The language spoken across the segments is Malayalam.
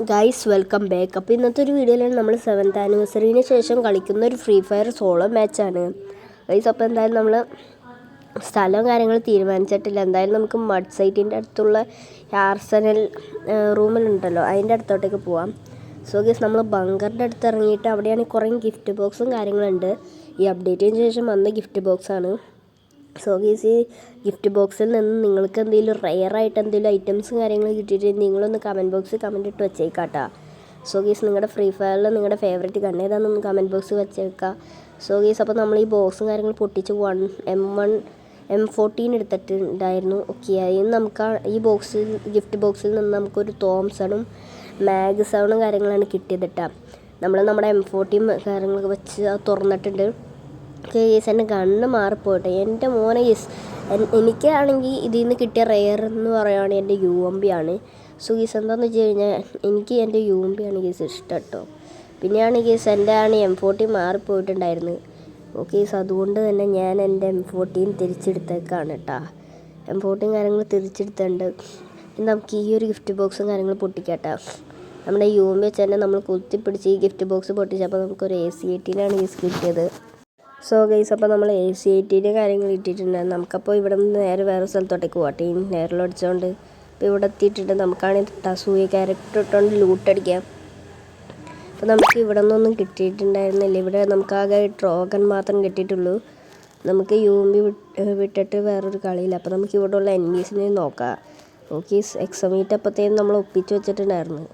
Guys welcome back. അപ്പോൾ ഇന്നത്തെ ഒരു വീഡിയോയിലാണ് നമ്മൾ 7th ആനിവേഴ്സറിന് ശേഷം കളിക്കുന്ന ഒരു ഫ്രീ ഫയർ സോളോ മാച്ചാണ് ഗൈസ്. അപ്പോൾ എന്തായാലും നമ്മൾ സ്ഥലവും കാര്യങ്ങളും തീരുമാനിച്ചിട്ടില്ല. എന്തായാലും നമുക്ക് മഡ് സൈറ്റിൻ്റെ അടുത്തുള്ള ആർസനൽ റൂമിലുണ്ടല്ലോ അതിൻ്റെ അടുത്തോട്ടേക്ക് പോവാം. സോ ഗൈസ് നമ്മൾ ബങ്കറിൻ്റെ അടുത്ത് ഇറങ്ങിയിട്ട് അവിടെയാണ് കുറേ ഗിഫ്റ്റ് ബോക്സും കാര്യങ്ങളുണ്ട്. ഈ അപ്ഡേറ്റിന് ശേഷം വന്ന ഗിഫ്റ്റ് ബോക്സാണ്. സോ ഗൈസ് ഈ ഗിഫ്റ്റ് ബോക്സിൽ നിന്ന് നിങ്ങൾക്ക് എന്തെങ്കിലും റെയറായിട്ട് എന്തെങ്കിലും ഐറ്റംസും കാര്യങ്ങളും കിട്ടിയിട്ട് നിങ്ങളൊന്ന് കമൻറ്റ് ബോക്സിൽ കമൻറ്റ് ഇട്ട് വെച്ചേക്കാട്ടാ. സോ ഗൈസ് നിങ്ങളുടെ ഫ്രീ ഫയറിൽ നിങ്ങളുടെ ഫേവറേറ്റ് ഗൺ ഏതാണെന്നൊന്ന് കമൻറ്റ് ബോക്സിൽ വെച്ചേക്കാം. സോ ഗൈസ് അപ്പോൾ നമ്മൾ ഈ ബോക്സും കാര്യങ്ങളും പൊട്ടിച്ച് M14 എടുത്തിട്ടുണ്ടായിരുന്നു. ഓക്കെ, അതിന് നമുക്ക് ഈ ഗിഫ്റ്റ് ബോക്സിൽ നിന്ന് നമുക്കൊരു തോംസണും മാഗസണും കാര്യങ്ങളാണ് കിട്ടിയത് കേട്ടോ. നമ്മുടെ M14 കാര്യങ്ങളൊക്കെ വെച്ച് അത് തുറന്നിട്ടുണ്ട്. കേസ് എൻ്റെ ഗണ്ണ് മാറിപ്പോട്ടെ എൻ്റെ മോനെ. എനിക്കാണെങ്കിൽ ഇതിൽ നിന്ന് കിട്ടിയ റെയർ എന്ന് പറയുകയാണെങ്കിൽ എൻ്റെ UMP ആണ്. സോ ഗീസ് എന്താണെന്ന് വെച്ച് കഴിഞ്ഞാൽ എനിക്ക് എൻ്റെ UMP ആണ് ഗീസ് ഇഷ്ടം കേട്ടോ. പിന്നെയാണ് ഗീസ് എൻ്റെ M14 മാറിപ്പോയിട്ടുണ്ടായിരുന്നു. ഓക്കെ ഗീസ്, അതുകൊണ്ട് തന്നെ ഞാൻ എൻ്റെ M14 തിരിച്ചെടുത്തേക്കാണ് കേട്ടോ. M14 കാര്യങ്ങൾ തിരിച്ചെടുത്തിട്ടുണ്ട്. നമുക്ക് ഈ ഒരു ഗിഫ്റ്റ് ബോക്സും കാര്യങ്ങൾ പൊട്ടിക്കാട്ടോ. നമ്മുടെ UMP വെച്ച് തന്നെ നമ്മൾ കുത്തിപ്പിടിച്ച് ഈ ഗിഫ്റ്റ് ബോക്സ് പൊട്ടിച്ചപ്പോൾ നമുക്കൊരു AC-18 ഗീസ് കിട്ടിയത്. സോ ഗൈസ് അപ്പോൾ നമ്മൾ AC-18 കാര്യങ്ങൾ ഇട്ടിട്ടുണ്ടായിരുന്നു. നമുക്കപ്പോൾ ഇവിടെ നിന്ന് നേരെ വേറെ സ്ഥലത്തോട്ടേക്ക് പോകാം. ടീം നേരിലടിച്ചുകൊണ്ട് ഇപ്പോൾ ഇവിടെ എത്തിയിട്ടുണ്ട്. നമുക്കാണെങ്കിൽ ടസൂയ ക്യാരക്ടർ ഇട്ടുകൊണ്ട് ലൂട്ടടിക്കാം. അപ്പോൾ നമുക്ക് ഇവിടെ നിന്നൊന്നും കിട്ടിയിട്ടുണ്ടായിരുന്നില്ല. ഇവിടെ നമുക്കാകെ ട്രോഗൻ മാത്രം കിട്ടിയിട്ടുള്ളൂ. നമുക്ക് UMP വിട്ടിട്ട് വേറൊരു കളിയില്ല. അപ്പോൾ നമുക്ക് ഇവിടെ ഉള്ള എനിമീസിനെ നോക്കാം. ഓക്കെ, എക്സമീറ്റ് അപ്പോഴത്തേനും നമ്മൾ ഒപ്പിച്ച് വെച്ചിട്ടുണ്ടായിരുന്നു.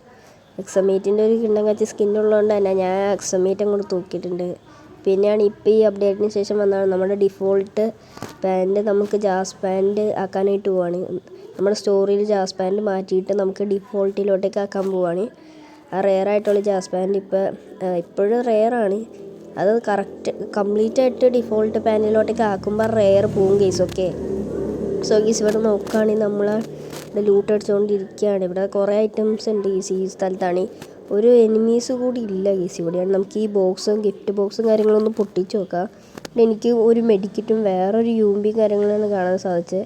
എക്സമീറ്റിൻ്റെ ഒരു കിണ്ണം കച്ച സ്കിന്നുള്ളതുകൊണ്ട് തന്നെ ഞാൻ എക്സമീറ്റ് അങ്ങോട്ട് തൂക്കിയിട്ടുണ്ട്. പിന്നെയാണ് ഇപ്പോൾ ഈ അപ്ഡേറ്റിന് ശേഷം വന്നതാണ് നമ്മുടെ ഡിഫോൾട്ട് പാൻറ്റ് നമുക്ക് ജാസ് പാൻറ്റ് ആക്കാനായിട്ട് പോവാണ്. നമ്മുടെ സ്റ്റോറിയിൽ ജാസ് പാൻറ്റ് മാറ്റിയിട്ട് നമുക്ക് ഡിഫോൾട്ടിലോട്ടേക്ക് ആക്കാൻ പോവാണ്. ആ റെയറായിട്ടുള്ള ജാസ് പാൻറ്റ് ഇപ്പോഴും റെയറാണ്. അത് കംപ്ലീറ്റ് ആയിട്ട് ഡിഫോൾട്ട് പാൻറ്റിലോട്ടേക്ക് ആക്കുമ്പോൾ റെയർ പോവും കേസ്. ഓക്കെ, സോ ഗീസ് ഇവിടെ നോക്കുകയാണെങ്കിൽ നമ്മൾ ഇവിടെ ലൂട്ട് അടിച്ചുകൊണ്ടിരിക്കുകയാണ്. ഇവിടെ കുറേ ഐറ്റംസ് ഉണ്ട് ഈ സ്ഥലത്താണ്. ഒരു എനിമീസ് കൂടി ഇല്ല കേസ് ഇവിടെയാണ്. നമുക്ക് ഈ ബോക്സും ഗിഫ്റ്റ് ബോക്സും കാര്യങ്ങളൊന്നും പൊട്ടിച്ച് നോക്കാം. എനിക്ക് ഒരു മെഡിക്കറ്റും വേറൊരു UMP കാര്യങ്ങളാണ് കാണാൻ സാധിച്ചത്.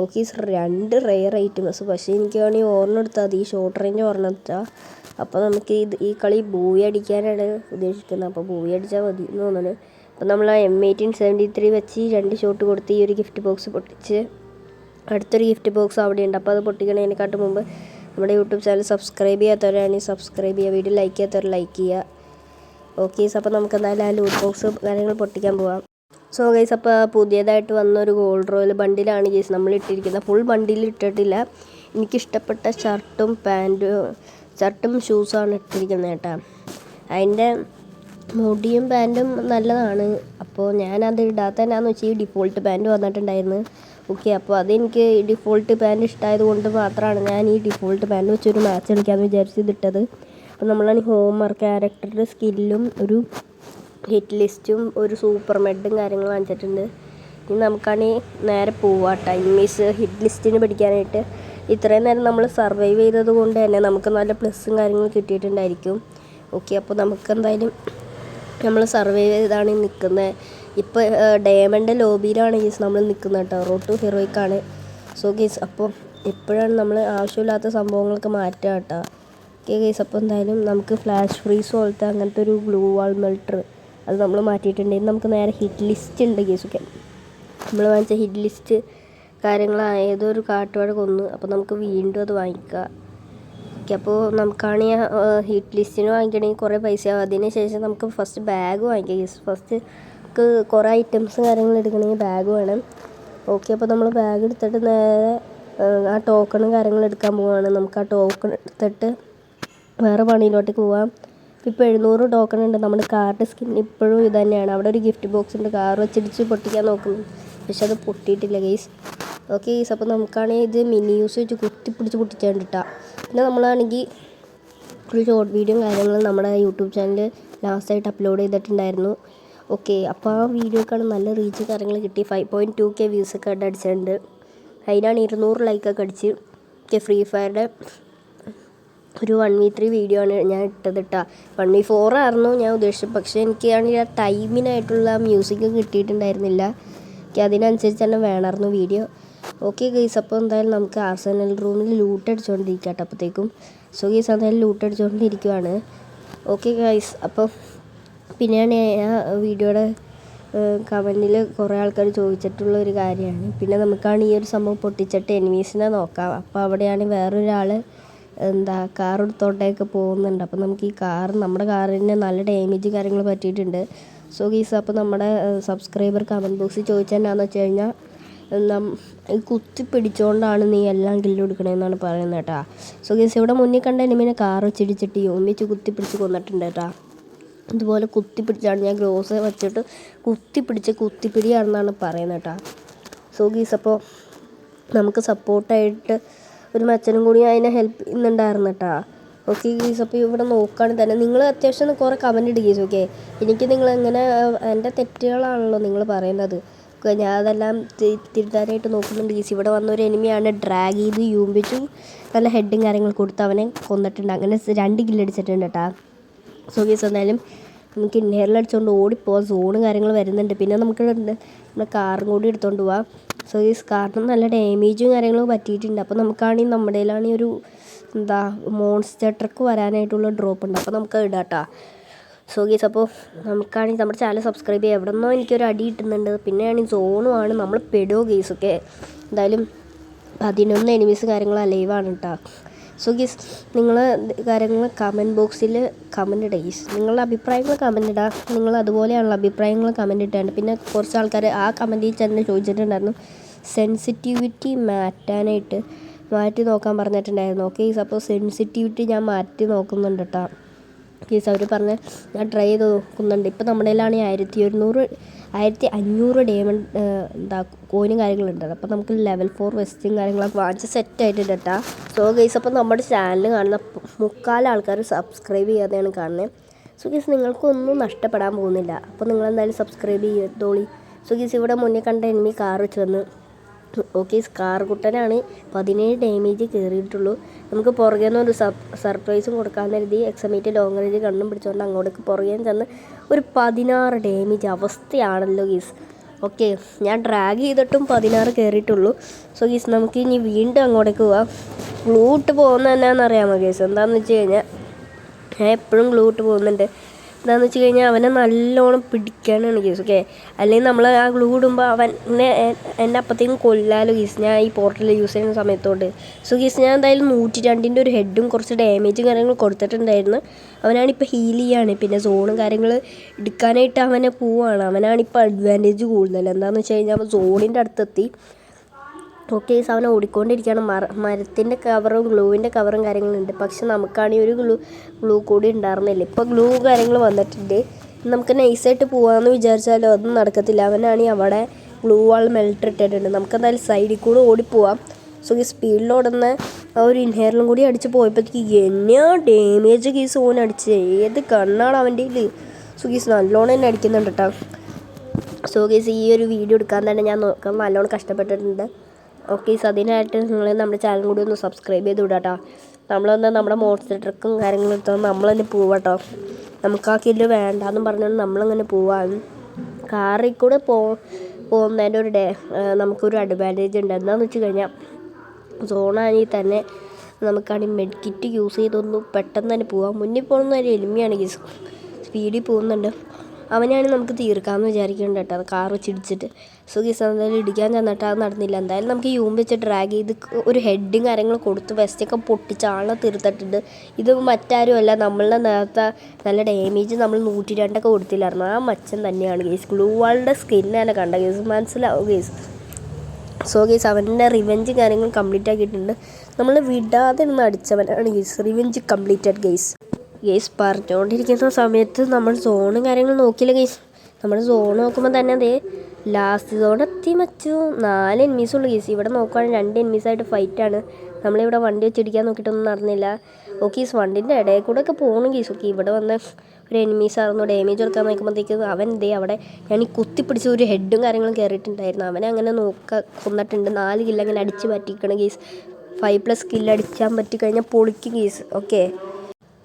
Okay, 2 rare items. പക്ഷേ എനിക്കാണെങ്കിൽ ഓർമ്മ എടുത്താൽ മതി, ഈ ഷോർട്ട് റേഞ്ച് ഓർമ്മ എടുത്താൽ. അപ്പോൾ നമുക്ക് ഈ കളി ബൂയി അടിക്കാനാണ് ഉദ്ദേശിക്കുന്നത്. അപ്പോൾ ബൂയി അടിച്ചാൽ മതി എന്ന് തോന്നുന്നു. അപ്പോൾ നമ്മൾ ആ M1873 വെച്ച് 2 ഷോട്ട് കൊടുത്ത് ഈ ഒരു ഗിഫ്റ്റ് ബോക്സ് പൊട്ടിച്ച് അടുത്തൊരു ഗിഫ്റ്റ് ബോക്സ് അവിടെയുണ്ട്. അപ്പോൾ അത് പൊട്ടിക്കണതിനെക്കാട്ടും മുമ്പ് നമ്മുടെ യൂട്യൂബ് ചാനൽ സബ്സ്ക്രൈബ് ചെയ്യാത്തവരാണെങ്കിൽ സബ്സ്ക്രൈബ് ചെയ്യുക, വീഡിയോ ലൈക്ക് ചെയ്യാത്തവർ ലൈക്ക് ചെയ്യുക. ഓക്കെ, അപ്പോൾ നമുക്ക് എന്തായാലും ആ ലൂട്ട് ബോക്സ് കാര്യങ്ങൾ പൊട്ടിക്കാൻ പോവാം. സോ ഗൈസ് അപ്പോൾ പുതിയതായിട്ട് വന്നൊരു ഗോൾഡ് റോയൽ ബണ്ടിലാണ് ഗൈസ് നമ്മൾ ഇട്ടിരിക്കുന്നത്. ഫുൾ ബണ്ടിൽ ഇട്ടിട്ടില്ല. എനിക്കിഷ്ടപ്പെട്ട ഷർട്ടും ഷൂസാണ് ഇട്ടിരിക്കുന്നത് കേട്ടോ. അതിൻ്റെ മുടിയും പാൻറ്റും നല്ലതാണ്. അപ്പോൾ ഞാനത് ഇടാത്തതിനാന്ന് വെച്ചാൽ ഈ ഡിഫോൾട്ട് പാൻറ്റ് വന്നിട്ടുണ്ടായിരുന്നു. ഓക്കെ, അപ്പോൾ അതെനിക്ക് ഡിഫോൾട്ട് പാൻറ്റ് ഇഷ്ടമായത് കൊണ്ട് മാത്രമാണ് ഞാൻ ഈ ഡിഫോൾട്ട് പാൻറ്റ് വെച്ചൊരു മാച്ച് കളിക്കാമെന്ന് വിചാരിച്ചിട്ടത്. അപ്പോൾ നമ്മളാണ് ഹോമർ ക്യാരക്ടറുടെ സ്കില്ലും ഒരു ഹിറ്റ് ലിസ്റ്റും ഒരു സൂപ്പർ മെഡും കാര്യങ്ങളും വാങ്ങിച്ചിട്ടുണ്ട്. ഇനി നമുക്കാണെങ്കിൽ നേരെ പോവാട്ടോ എനിമീസ് ഹിറ്റ് ലിസ്റ്റിന് പഠിക്കാനായിട്ട്. ഇത്രയും നേരം നമ്മൾ സർവൈവ് ചെയ്തത് കൊണ്ട് തന്നെ നമുക്ക് നല്ല പ്ലസ്സും കാര്യങ്ങളും കിട്ടിയിട്ടുണ്ടായിരിക്കും. ഓക്കെ, അപ്പോൾ നമുക്ക് എന്തായാലും നമ്മൾ സർവൈവ് ചെയ്താണ് നിൽക്കുന്നത്. ഇപ്പോൾ ഡയമണ്ട് ലോബിയിലാണ് ഗീസ് നമ്മൾ നിൽക്കുന്നത് കേട്ടോ. റോഡ് ടു ഹീറോയ്ക്കാണ്. സോ ഗീസ് അപ്പോൾ എപ്പോഴാണ് നമ്മൾ ആവശ്യമില്ലാത്ത സംഭവങ്ങളൊക്കെ മാറ്റുക കേട്ടോ. ഓക്കെ ഗീസ്, അപ്പോൾ എന്തായാലും നമുക്ക് ഫ്ലാഷ് ഫ്രീസ് പോലത്തെ അങ്ങനത്തെ ഒരു ഗ്ലൂ വാൾ മെൽട്ടർ അത് നമ്മൾ മാറ്റിയിട്ടുണ്ടെങ്കിൽ നമുക്ക് നേരെ ഹിറ്റ് ലിസ്റ്റ് ഉണ്ട് ഗീസ്. ഓക്കെ, നമ്മൾ വാങ്ങിച്ച ഹിറ്റ് ലിസ്റ്റ് കാര്യങ്ങളായതൊരു കാട്ടുവാഴ കൊന്നു. അപ്പോൾ നമുക്ക് വീണ്ടും അത് വാങ്ങിക്കുക. ഓക്കെ, അപ്പോൾ നമുക്കാണെങ്കിൽ ഹിറ്റ് ലിസ്റ്റിന് വാങ്ങിക്കണമെങ്കിൽ കുറേ പൈസയാവും. അതിന് ശേഷം നമുക്ക് ഫസ്റ്റ് ബാഗ് വാങ്ങിക്കാം ഗീസ്. ഫസ്റ്റ് നമുക്ക് കുറേ ഐറ്റംസും കാര്യങ്ങളും എടുക്കണമെങ്കിൽ ബാഗ് വേണം. ഓക്കെ, അപ്പോൾ നമ്മൾ ബാഗ് എടുത്തിട്ട് നേരെ ആ ടോക്കണും കാര്യങ്ങളും എടുക്കാൻ പോവുകയാണ്. നമുക്ക് ആ ടോക്കൺ എടുത്തിട്ട് വേറെ പണിയിലോട്ടേക്ക് പോവാം. ഇപ്പോൾ 700 ടോക്കൺ ഉണ്ട്. നമ്മുടെ കാറിൻ്റെ സ്കിൻ ഇപ്പോഴും ഇത് തന്നെയാണ്. അവിടെ ഒരു ഗിഫ്റ്റ് ബോക്സ് ഉണ്ട്. കാർ വെച്ചിടിച്ച് പൊട്ടിക്കാൻ നോക്കുന്നു, പക്ഷെ അത് പൊട്ടിയിട്ടില്ല ഗെയ്സ്. ഓക്കെ ഗെയ്സ്, അപ്പോൾ നമുക്കാണെങ്കിൽ ഇത് മിനി യൂസ് വെച്ച് കുത്തിപ്പിടിച്ച് പൊട്ടിച്ചാണ്ടിട്ടാ. പിന്നെ നമ്മളാണെങ്കിൽ ഒരു ഷോർട്ട് വീഡിയോ കാര്യങ്ങളും നമ്മുടെ യൂട്യൂബ് ചാനൽ ലാസ്റ്റായിട്ട് അപ്ലോഡ് ചെയ്തിട്ടുണ്ടായിരുന്നു. ഓക്കെ, അപ്പോൾ ആ വീഡിയോക്കാണ് നല്ല റീച്ച് കാര്യങ്ങൾ കിട്ടി. 5.2K വ്യൂസൊക്കെ അടിച്ചിട്ടുണ്ട്. അതിനാണ് 200 ലൈക്കൊക്കെ അടിച്ച്. ഓക്കെ, ഫ്രീ ഫയറുടെ ഒരു 1v3 വീഡിയോ ആണ് ഞാൻ ഇട്ടത് കേട്ടോ. 1v4 ആയിരുന്നു ഞാൻ ഉദ്ദേശിച്ചത്. പക്ഷേ എനിക്കാണെങ്കിൽ ആ ടൈമിനായിട്ടുള്ള മ്യൂസിക് കിട്ടിയിട്ടുണ്ടായിരുന്നില്ല. എനിക്ക് അതിനനുസരിച്ച് തന്നെ വേണമായിരുന്നു വീഡിയോ. ഓക്കെ ഗൈസ്, അപ്പോൾ എന്തായാലും നമുക്ക് ആർസനൽ റൂമിൽ ലൂട്ട് അടിച്ചുകൊണ്ടിരിക്കാം കേട്ടോ. അപ്പോഴത്തേക്കും സോ ഗൈസ് എന്തായാലും ലൂട്ട് അടിച്ചുകൊണ്ടിരിക്കുവാണ്. ഓക്കെ ഗൈസ്, അപ്പോൾ പിന്നെയാണ് ആ വീഡിയോയുടെ കമൻറ്റിൽ കുറേ ആൾക്കാർ ചോദിച്ചിട്ടുള്ള ഒരു കാര്യമാണ്. പിന്നെ നമുക്കാണ് ഈ ഒരു സംഭവം പൊട്ടിച്ചിട്ട് എനിമീസിനെ നോക്കാം. അപ്പോൾ അവിടെയാണ് വേറൊരാൾ കാർ എടുത്തോട്ടേക്ക് പോകുന്നുണ്ട്. അപ്പോൾ നമുക്ക് ഈ നമ്മുടെ കാറിന് നല്ല ഡാമേജ് കാര്യങ്ങൾ പറ്റിയിട്ടുണ്ട്. സോ ഗൈസ്, അപ്പോൾ നമ്മുടെ സബ്സ്ക്രൈബർ കമൻറ്റ് ബോക്സിൽ ചോദിച്ചതെന്നാന്ന് വെച്ച് കഴിഞ്ഞാൽ കുത്തി പിടിച്ചുകൊണ്ടാണ് നീ എല്ലാം കില്ല് കൊടുക്കണമെന്നാണ് പറയുന്നത് കേട്ടോ. സോ ഗൈസ്, ഇവിടെ മുന്നിൽ കണ്ട എനിമിനെ കാർ വെച്ചിടിച്ചിട്ട് ഒന്നിച്ച് കുത്തിപ്പിടിച്ച് കൊന്നിട്ടുണ്ട് കേട്ടോ. ഇതുപോലെ കുത്തിപ്പിടിച്ചാണ് ഞാൻ ഗ്രോസ് വെച്ചിട്ട് കുത്തിപ്പിടിയാണെന്നാണ് പറയുന്നത് കേട്ടോ. സോ ഗൈസ്, അപ്പോൾ നമുക്ക് സപ്പോർട്ടായിട്ട് ഒരു മച്ചനും കൂടി അതിനെ ഹെൽപ്പ് ചെയ്യുന്നുണ്ടായിരുന്നു കേട്ടോ. ഓക്കെ ഗൈസ്, അപ്പോൾ ഇവിടെ നോക്കുകയാണെങ്കിൽ തന്നെ നിങ്ങൾ അത്യാവശ്യം കുറേ കമൻറ്റ് ഇടുക ഗൈസ്. ഓക്കെ, എനിക്ക് നിങ്ങളെങ്ങനെ എൻ്റെ തെറ്റുകളാണല്ലോ നിങ്ങൾ പറയുന്നത്. ഞാൻ അതെല്ലാം തിരുത്താനായിട്ട് നോക്കുന്നുണ്ട് ഗൈസ്. ഇവിടെ വന്നൊരു എനിമിയാണ് ഡ്രാഗ് ചെയ്ത് യൂമ്പിച്ചു നല്ല ഹെഡും കാര്യങ്ങൾ കൊടുത്ത് അവനെ കൊന്നിട്ടുണ്ട്. അങ്ങനെ 2 കില്ലടിച്ചിട്ടുണ്ട് കേട്ടോ. സോ ഗൈസ്, എന്തായാലും നമുക്ക് ഇൻഹേറിലടിച്ചുകൊണ്ട് ഓടിപ്പോവാം. സോണും കാര്യങ്ങൾ വരുന്നുണ്ട്. പിന്നെ നമുക്ക് നമ്മുടെ കാറും കൂടി എടുത്തുകൊണ്ട് പോവാം. സോ ഗൈസ്, കാറിന് നല്ല ഡാമേജും കാര്യങ്ങളും പറ്റിയിട്ടുണ്ട്. അപ്പോൾ നമുക്കാണെങ്കിൽ നമ്മുടെ കയ്യിലാണെങ്കിൽ ഒരു മോൺസ്റ്റർ ട്രക്ക് വരാനായിട്ടുള്ള ഡ്രോപ്പ് ഉണ്ട്. അപ്പോൾ നമുക്ക് ഇടാം കേട്ടോ. സോ ഗൈസ്, അപ്പോൾ നമുക്കാണെങ്കിൽ നമ്മുടെ ചാനൽ സബ്സ്ക്രൈബ് ചെയ്യുക. എവിടെ നിന്നോ എനിക്കൊരു അടി കിട്ടുന്നുണ്ട്. പിന്നെയാണെങ്കിൽ സോണുമാണ് നമ്മൾ പെടുമോ ഗൈസ്. ഒക്കെ എന്തായാലും 11 എനിമീസ് കാര്യങ്ങൾ ലൈവാണ് കേട്ടോ. സോ ഗൈസ്, നിങ്ങൾ കാര്യങ്ങൾ കമൻറ്റ് ബോക്സിൽ കമൻറ്റ് ഇടുക ഗൈസ്. നിങ്ങളുടെ അഭിപ്രായങ്ങൾ കമൻറ്റ് ഇടുക. നിങ്ങൾ അതുപോലെയാണല്ലോ അഭിപ്രായങ്ങൾ കമൻറ്റ് ഇട്ടാണ്ട്. പിന്നെ കുറച്ച് ആൾക്കാർ ആ കമൻറ്റിൽ തന്നെ ചോദിച്ചിട്ടുണ്ടായിരുന്നു സെൻസിറ്റിവിറ്റി മാറ്റി നോക്കാൻ പറഞ്ഞിട്ടുണ്ടായിരുന്നു. ഓക്കെ ഗൈസ്, അപ്പോൾ സെൻസിറ്റിവിറ്റി ഞാൻ മാറ്റി നോക്കുന്നുണ്ട് കേട്ടോ. ഗൈസ്, അവർ പറഞ്ഞ് ഞാൻ ട്രൈ ചെയ്ത് നോക്കുന്നുണ്ട്. ഇപ്പോൾ നമ്മുടെ കയ്യിലാണെങ്കിൽ 1500 ഡയമണ്ട് കോയിനും കാര്യങ്ങളുണ്ട്. അപ്പോൾ നമുക്ക് ലെവൽ 4 വെസ്റ്റും കാര്യങ്ങളൊക്കെ വാങ്ങിച്ച് സെറ്റായിട്ടുണ്ട് കേട്ടോ. സോ ഗൈസ്, അപ്പോൾ നമ്മുടെ ചാനൽ കാണുന്ന 3/4 ആൾക്കാർ സബ്സ്ക്രൈബ് ചെയ്യാതെയാണ് കാണുന്നത്. സോ ഗൈസ്, നിങ്ങൾക്കൊന്നും നഷ്ടപ്പെടാൻ പോകുന്നില്ല. അപ്പോൾ നിങ്ങളെന്തായാലും സബ്സ്ക്രൈബ് ചെയ്തോളി. സോ ഗൈസ്, ഇവിടെ മുന്നേ കണ്ട എനിമി കാർ വെച്ച് വന്ന്. ഓക്കെ, സ്കാർ കുട്ടനാണ് 17 ഡാമേജ് കയറിയിട്ടുള്ളൂ. നമുക്ക് പുറകെ നിന്ന് ഒരു സർപ്രൈസും കൊടുക്കാമെന്ന് കരുതി എക്സമേറ്റ് ലോങ് റേഞ്ച് കണ്ണും പിടിച്ചുകൊണ്ട് അങ്ങോട്ടേക്ക് പുറകെ ചെന്ന് ഒരു 16 ഡാമേജ് അവസ്ഥയാണല്ലോ ഗീസ്. ഓക്കെ, ഞാൻ ഡ്രാഗ് ചെയ്തിട്ടും 16 കയറിയിട്ടുള്ളൂ. സോ ഗീസ്, നമുക്ക് ഇനി വീണ്ടും അങ്ങോട്ടേക്ക് പോവാം. ഗ്ലൂ ഇട്ട് പോകുന്നത് എന്നാണെന്നറിയാമോ ഗീസ്? എന്താണെന്ന് വെച്ച് കഴിഞ്ഞാൽ ഞാൻ എപ്പോഴും ഗ്ലൂ ഇട്ട് പോകുന്നുണ്ട്. എന്താണെന്ന് വെച്ച് കഴിഞ്ഞാൽ അവനെ നല്ലോണം പിടിക്കാനാണ് ഗീസ്. ഓക്കെ, അല്ലെങ്കിൽ നമ്മൾ ആ ഗ്ലൂ ഇടുമ്പോൾ അവനെ എൻ്റെ അപ്പത്തേക്കും കൊല്ലാലോ ഗീസ്, ഞാൻ ഈ പോർട്ടൽ യൂസ് ചെയ്യുന്ന സമയത്തോണ്ട്. സോ ഗീസ്, ഞാൻ എന്തായാലും 102 ഒരു ഹെഡും കുറച്ച് ഡാമേജും കാര്യങ്ങൾ കൊടുത്തിട്ടുണ്ടായിരുന്നു. അവനാണിപ്പോൾ ഹീൽ ചെയ്യാണ്. പിന്നെ സോണും കാര്യങ്ങൾ എടുക്കാനായിട്ട് അവനെ പോവുകയാണ്. അവനാണിപ്പോൾ അഡ്വാൻറ്റേജ് കൂടുതൽ. എന്താണെന്ന് വെച്ച് കഴിഞ്ഞാൽ അവൻ സോണിൻ്റെ അടുത്തെത്തി. ഓക്കെ, അവനെ ഓടിക്കൊണ്ടിരിക്കുകയാണ്. മരത്തിൻ്റെ കവറും ഗ്ലൂവിൻ്റെ കവറും കാര്യങ്ങളുണ്ട്. പക്ഷെ നമുക്കാണെങ്കിൽ ഒരു ഗ്ലൂ കൂടി ഉണ്ടായിരുന്നില്ല. ഇപ്പോൾ ഗ്ലൂ കാര്യങ്ങൾ വന്നിട്ടുണ്ട്. നമുക്ക് നൈസായിട്ട് പോകാമെന്ന് വിചാരിച്ചാലും അതൊന്നും നടക്കത്തില്ല. അവനാണെങ്കിൽ അവിടെ ഗ്ലൂ വാൾ മെൽറ്റ് ഇട്ടിട്ടുണ്ട്. നമുക്കെന്തായാലും സൈഡിൽ കൂടെ ഓടിപ്പോവാം. സോ ഈ സ്പീഡിൽ ഓടുന്ന ആ ഒരു ഇൻഹേറിലും കൂടി അടിച്ച് പോയപ്പോഴത്തേക്ക് എന്നാ ഡാമേജ് ഗീസ് ഓൻ അടിച്ച്. ഏത് കണ്ണാണ് അവൻ്റെ കയ്യിൽ. സോ ഗീസ് നല്ലോണം തന്നെ അടിക്കുന്നുണ്ട് കേട്ടോ. സോ ഗീസ്, ഈ ഒരു വീഡിയോ എടുക്കാൻ തന്നെ ഞാൻ നല്ലോണം കഷ്ടപ്പെട്ടിട്ടുണ്ട്. ഓക്കെ, അതിനായിട്ട് നിങ്ങൾ നമ്മുടെ ചാനൽ കൂടി ഒന്ന് സബ്സ്ക്രൈബ് ചെയ്ത് വിടാം കേട്ടോ. നമ്മളൊന്ന് നമ്മുടെ മോൺസ്റ്റർ ട്രക്കും കാര്യങ്ങളും എടുത്താൽ നമ്മൾ തന്നെ പോവാം കേട്ടോ. നമുക്ക് ആ കില്ല് വേണ്ടാന്നും പറഞ്ഞുകൊണ്ട് നമ്മളങ്ങനെ പോവാൻ. കാറിൽ കൂടെ പോകുന്നതിൻ്റെ നമുക്കൊരു അഡ്വാൻറ്റേജ് ഉണ്ട്. എന്താണെന്ന് വെച്ച് കഴിഞ്ഞാൽ സോണാണെങ്കിൽ തന്നെ നമുക്കാണെങ്കിൽ മെഡ് കിറ്റ് യൂസ് ചെയ്തൊന്ന് പെട്ടെന്ന് തന്നെ പോവാം. മുന്നിൽ പോകുന്ന ഒരു എലിമിയാണ് ഗീസ്, സ്പീഡിൽ പോകുന്നുണ്ട്. അവനെയാണെങ്കിൽ നമുക്ക് തീർക്കാമെന്ന് വിചാരിക്കുന്നുണ്ട് കേട്ടോ, അത് കാർ വെച്ചിടിച്ചിട്ട്. സോ ഗീസ്, എന്തായാലും ഇടിക്കാൻ ചെന്നിട്ട് അത് നടന്നില്ല. എന്തായാലും നമുക്ക് യൂം വെച്ച് ഡ്രാഗ് ചെയ്ത് ഒരു ഹെഡും കാര്യങ്ങളും കൊടുത്ത് വെസ്റ്റൊക്കെ പൊട്ടിച്ച് ആളെ തീർത്തിട്ടുണ്ട്. ഇത് മറ്റാരുമല്ല, നമ്മളുടെ നേരത്തെ നല്ല ഡാമേജ് നമ്മൾ 102 കൊടുത്തില്ലായിരുന്നു. ആ മച്ചൻ തന്നെയാണ് ഗീസ്. ഗ്ലൂ വാളിൻ്റെ സ്കിൻ തന്നെ കണ്ട ഗീസ്, മനസ്സിലാവും ഗീസ്. സോ ഗീസ്, അവൻ്റെ റിവെഞ്ച് കാര്യങ്ങൾ കംപ്ലീറ്റ് ആക്കിയിട്ടുണ്ട്. നമ്മൾ വിടാതെ നിന്ന് അടിച്ചവനാണ് ഗീസ്. റിവെഞ്ച് കംപ്ലീറ്റഡ് ഗീസ്. പറഞ്ഞുകൊണ്ടിരിക്കുന്ന സമയത്ത് നമ്മൾ സോണും കാര്യങ്ങളും നോക്കിയില്ല ഗൈസ്. നമ്മൾ സോൺ നോക്കുമ്പോൾ തന്നെ അതേ ലാസ്റ്റ് സോൺ എത്തി മച്ചു. 4 എനിമീസുള്ളൂ ഗൈസ്. ഇവിടെ നോക്കുകയാണെങ്കിൽ 2 എനിമീസായിട്ട് ഫൈറ്റാണ്. നമ്മളിവിടെ വണ്ടി വെച്ചിടിക്കാൻ നോക്കിയിട്ടൊന്നും നടന്നില്ല. ഓക്കെ ഗീസ്, വണ്ടിൻ്റെ ഇടയിൽ കൂടെ ഒക്കെ പോകണം ഗീസ്. ഓക്കെ, ഇവിടെ വന്ന് ഒരു എനിമീസായിരുന്നു ഡാമേജ് കൊടുക്കാൻ നോക്കുമ്പോഴത്തേക്ക് അവൻ അവിടെ ഞാൻ ഈ കുത്തിപ്പിടിച്ച് ഒരു ഹെഡും കാര്യങ്ങളും കയറിയിട്ടുണ്ടായിരുന്നു. അവനെ അങ്ങനെ കൊന്നിട്ടുണ്ട്. 4 കില്ല് അങ്ങനെ അടിച്ച് പറ്റിക്കണം ഗീസ്. 5+ കില്ല് അടിച്ചാൻ പറ്റിക്കഴിഞ്ഞാൽ പൊളിക്കും ഗീസ്. ഓക്കെ,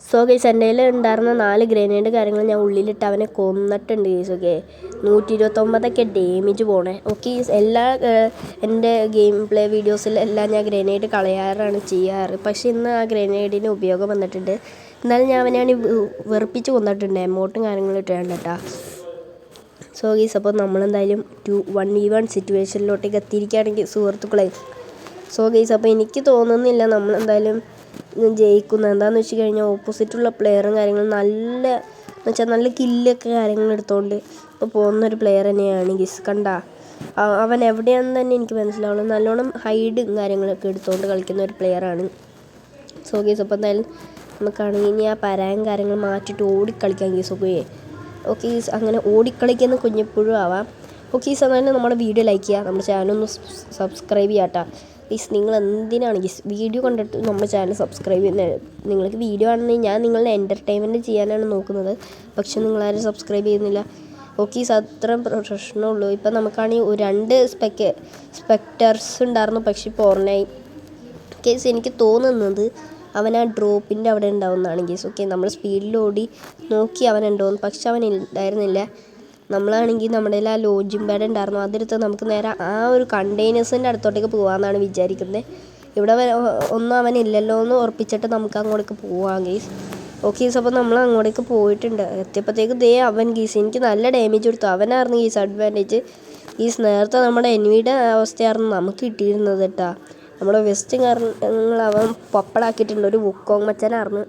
സോ ഗൈസ് എൻ്റെ കയ്യിൽ ഉണ്ടായിരുന്ന 4 ഗ്രനേഡ് കാര്യങ്ങൾ ഞാൻ ഉള്ളിലിട്ട് അവനെ കൊന്നിട്ടുണ്ട് ഗൈസ്. ഓക്കെ 129 ഡാമേജ് പോണേ. ഓക്കെ എല്ലാ എൻ്റെ ഗെയിം പ്ലേ വീഡിയോസിലെല്ലാം ഞാൻ ഗ്രനേഡ് കളയാറാണ് ചെയ്യാറ്. പക്ഷേ ഇന്ന് ആ ഗ്രനേഡിന് ഉപയോഗം വന്നിട്ടുണ്ട്. എന്നാലും ഞാൻ അവനെയാണ് വെറുപ്പിച്ച് കൊന്നിട്ടുണ്ട്. എമൗണ്ടും കാര്യങ്ങളും ഇട്ടാണ്ട് കേട്ടോ. സോ ഗൈസ് അപ്പോൾ നമ്മളെന്തായാലും 1v1 സിറ്റുവേഷനിലോട്ടേക്ക് എത്തിയിരിക്കുകയാണെങ്കിൽ സുഹൃത്തുക്കളെ. സോ ഗൈസ് അപ്പോൾ എനിക്ക് തോന്നുന്നില്ല നമ്മളെന്തായാലും ജയിക്കുന്നത്. എന്താണെന്ന് വെച്ച് കഴിഞ്ഞാൽ ഓപ്പോസിറ്റുള്ള പ്ലെയറും കാര്യങ്ങളും നല്ല കില്ലൊക്കെ കാര്യങ്ങൾ എടുത്തുകൊണ്ട് ഇപ്പോൾ പോകുന്നൊരു പ്ലെയർ തന്നെയാണ് ഗൈസ്. കണ്ട അവൻ എവിടെയാണെന്ന് തന്നെ എനിക്ക് മനസ്സിലാവുള്ളൂ. നല്ലോണം ഹൈഡും കാര്യങ്ങളൊക്കെ എടുത്തുകൊണ്ട് കളിക്കുന്ന ഒരു പ്ലെയറാണ്. സോ ഗൈസ് അപ്പോൾ എന്തായാലും നമുക്കാണെങ്കിൽ ഇനി ആ പരായും കാര്യങ്ങൾ മാറ്റിയിട്ട് ഓടിക്കളിക്കാം ഗൈസ്. ഓക്കെ ഗൈസ് അങ്ങനെ ഓടിക്കളിക്കുന്ന കുഞ്ഞെപ്പോഴും ആവാം. ഓക്കെ ഗൈസ് എന്നാലും നമ്മുടെ വീഡിയോ ലൈക്ക് ചെയ്യുക, നമ്മുടെ ചാനലൊന്ന് സബ്സ്ക്രൈബ് ചെയ്യാം കേട്ടോ. ഗൈസ് നിങ്ങൾ എന്തിനാണ് ഗൈസ് വീഡിയോ കണ്ടിട്ട് നമ്മുടെ ചാനൽ സബ്സ്ക്രൈബ് ചെയ്യുന്നത്? നിങ്ങൾക്ക് വീഡിയോ ആണെങ്കിൽ ഞാൻ നിങ്ങളുടെ എൻ്റർടൈൻമെൻറ്റ് ചെയ്യാനാണ് നോക്കുന്നത്. പക്ഷെ നിങ്ങളാരും സബ്സ്ക്രൈബ് ചെയ്യുന്നില്ല. ഓക്കെ ഗൈസ് അത്രയും പ്രശ്നമുള്ളൂ. ഇപ്പം നമുക്കാണെങ്കിൽ 2 സ്പെക്ടേഴ്സ് ഉണ്ടായിരുന്നു, പക്ഷെ പോർനായി. ഗൈസ് എനിക്ക് തോന്നുന്നത് അവൻ ആ ഡ്രോപ്പിൻ്റെ അവിടെ ഉണ്ടാവുന്നതാണ് ഗൈസ്. ഓക്കെ നമ്മൾ സ്പീഡിൽ ഓടി നോക്കി അവനുണ്ടോയെന്ന്, പക്ഷെ അവൻ ഉണ്ടായിരുന്നില്ല. നമ്മളാണെങ്കിൽ നമ്മുടെ ആ ലോഡ്ജിങ് പാഡ് ഉണ്ടായിരുന്നു, അതെടുത്ത് നമുക്ക് നേരെ ആ ഒരു കണ്ടെയ്നേഴ്സിൻ്റെ അടുത്തോട്ടേക്ക് പോകാമെന്നാണ് വിചാരിക്കുന്നത്. ഇവിടെ ഒന്നും അവനില്ലല്ലോ എന്ന് ഉറപ്പിച്ചിട്ട് നമുക്ക് അങ്ങോട്ടേക്ക് പോവാം ഗൈസ്. ഓക്കെ ഗൈസ് അപ്പോൾ നമ്മൾ അങ്ങോട്ടേക്ക് പോയിട്ടുണ്ട്. എത്തിയപ്പോഴത്തേക്ക് അവൻ ഗീസ് എനിക്ക് നല്ല ഡാമേജ് കൊടുത്തു. അവനായിരുന്നു ഗീസ് അഡ്വാൻറ്റേജ്. ഗീസ് നേരത്തെ നമ്മുടെ എനിമിയുടെ അവസ്ഥയായിരുന്നു നമുക്ക് കിട്ടിയിരുന്നത് കേട്ടോ. നമ്മുടെ വെസ്റ്റ് കാര്യങ്ങൾ അവൻ പപ്പടാക്കിയിട്ടുണ്ട്. ഒരു വുക്കോങ് മച്ചനായിരുന്നു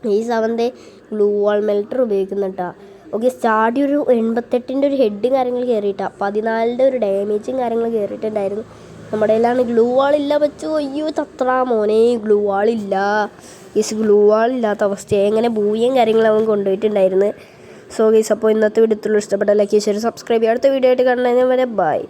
ഗീസ്. അവൻ്റെ ഗ്ലൂ വാൾ മെൽറ്റർ ഉപയോഗിക്കുന്നുണ്ടാ. ഓക്കെ സ്റ്റാർട്ടി ഒരു 88 ഒരു ഹെഡും കാര്യങ്ങൾ കയറിയിട്ടാണ്. 14 ഒരു ഡാമേജും കാര്യങ്ങൾ കയറിയിട്ടുണ്ടായിരുന്നു. നമ്മുടെ കയ്യിലാണ് ഗ്ലൂ വാളില്ല. പറ്റോ അയ്യോ തത്ര മോനെ ഗ്ലൂ വാളില്ല. ഗീസ് ഗ്ലൂ വാളില്ലാത്ത അവസ്ഥയെ എങ്ങനെ ബൂയും കാര്യങ്ങളും അവൻ കൊണ്ടുപോയിട്ടുണ്ടായിരുന്നു. സോ ഗീസ് അപ്പോൾ ഇന്നത്തെ വീഡിയോത്തിൽ ഇഷ്ടപ്പെട്ട ലൈക്ക് ഷെയർ സബ്സ്ക്രൈബ് ചെയ്യുക. അടുത്ത വീഡിയോ ആയിട്ട് കാണുന്നതിന് വരെ ബൈ.